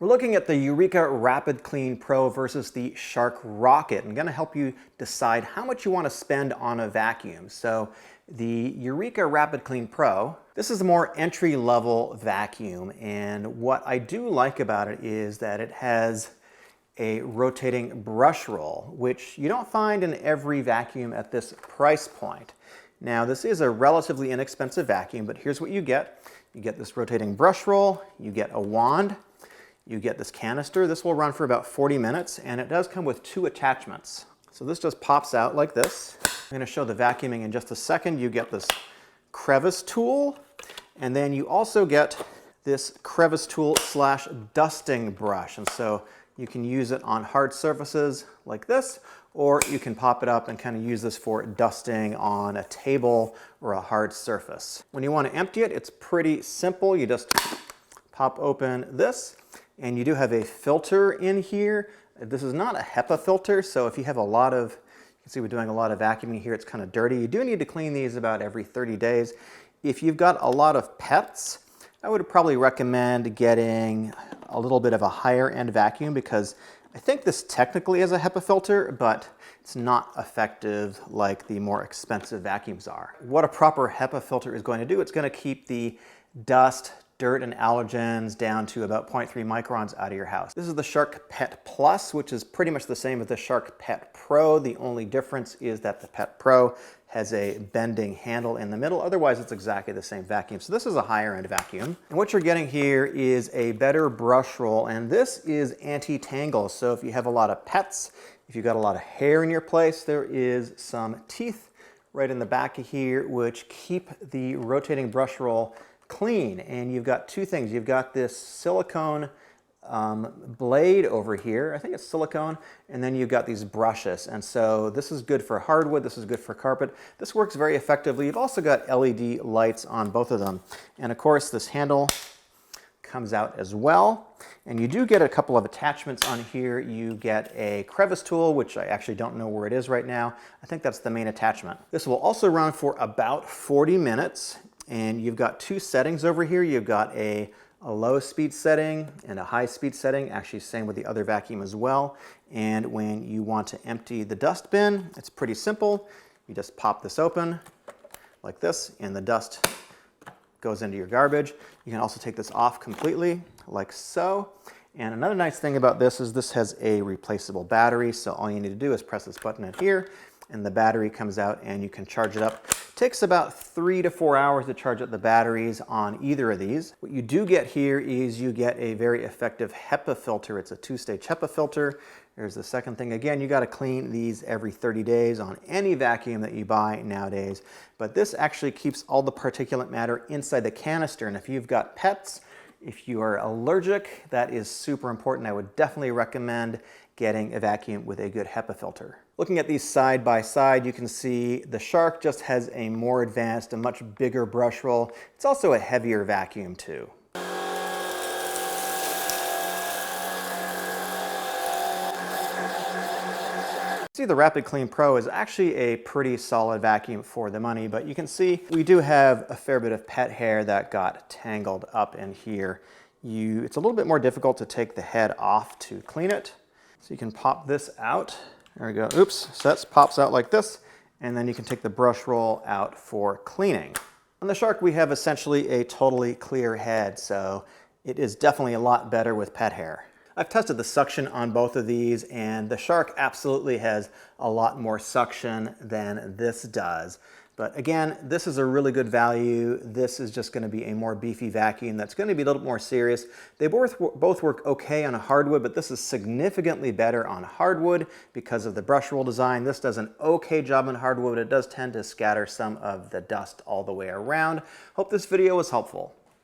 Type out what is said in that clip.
We're looking at the Eureka Rapid Clean Pro versus the Shark Rocket. I'm going to help you decide how much you want to spend on a vacuum. So the Eureka Rapid Clean Pro, this is a more entry-level vacuum, and what I do like about it is that it has a rotating brush roll, which you don't find in every vacuum at this price point. Now, this is a relatively inexpensive vacuum, but here's what you get. You get this rotating brush roll, you get a wand, you get this canister. This will run for about 40 minutes, and it does come with two attachments. So this just pops out like this. I'm going to show the vacuuming in just a second. You get this crevice tool, and then you also get this crevice tool slash dusting brush. And so you can use it on hard surfaces like this, or you can pop it up and kind of use this for dusting on a table or a hard surface. When you want to empty it, it's pretty simple. You just pop open this, and you do have a filter in here. This is not a HEPA filter, so if you have a lot of, you can see we're doing a lot of vacuuming here, it's kind of dirty. You do need to clean these about every 30 days. If you've got a lot of pets, I would probably recommend getting a little bit of a higher end vacuum, because I think this technically is a HEPA filter, but it's not effective like the more expensive vacuums are. What a proper HEPA filter is going to do, it's going to keep the dust, dirt, and allergens down to about 0.3 microns out of your house. This is the Shark Pet Plus, which is pretty much the same as the Shark Pet Pro. The only difference is that the Pet Pro has a bending handle in the middle. Otherwise, it's exactly the same vacuum. So this is a higher end vacuum. And what you're getting here is a better brush roll, and this is anti-tangle. So if you have a lot of pets, if you've got a lot of hair in your place, there is some teeth right in the back of here which keep the rotating brush roll clean. And you've got two things. You've got this silicone blade over here. I think it's silicone. And then you've got these brushes. And so this is good for hardwood. This is good for carpet. This works very effectively. You've also got LED lights on both of them. And of course, this handle comes out as well. And you do get a couple of attachments on here. You get a crevice tool, which I actually don't know where it is right now. I think that's the main attachment. This will also run for about 40 minutes. And you've got two settings over here. You've got a low speed setting and a high speed setting, actually same with the other vacuum as well. And when you want to empty the dust bin, it's pretty simple. You just pop this open like this, and the dust goes into your garbage. You can also take this off completely, like so. And another nice thing about this is this has a replaceable battery, so all you need to do is press this button in here, and the battery comes out and you can charge it up. It takes about 3 to 4 hours to charge up the batteries on either of these. What you do get here is you get a very effective HEPA filter. It's a 2-stage HEPA filter. There's the second thing. Again, you got to clean these every 30 days on any vacuum that you buy nowadays. But this actually keeps all the particulate matter inside the canister. And if you've got pets, if you are allergic, that is super important. I would definitely recommend getting a vacuum with a good HEPA filter. Looking at these side by side, you can see the Shark just has a more advanced, a much bigger brush roll. It's also a heavier vacuum too. See, the Rapid Clean Pro is actually a pretty solid vacuum for the money, but you can see we do have a fair bit of pet hair that got tangled up in here. It's a little bit more difficult to take the head off to clean it. So you can pop this out. There we go. Oops. So that pops out like this, and then you can take the brush roll out for cleaning. On the Shark, we have essentially a totally clear head, so it is definitely a lot better with pet hair. I've tested the suction on both of these, and the Shark absolutely has a lot more suction than this does. But again, this is a really good value. This is just going to be a more beefy vacuum that's going to be a little more serious. They both work okay on a hardwood, but this is significantly better on hardwood because of the brush roll design. This does an okay job on hardwood, but it does tend to scatter some of the dust all the way around. Hope this video was helpful.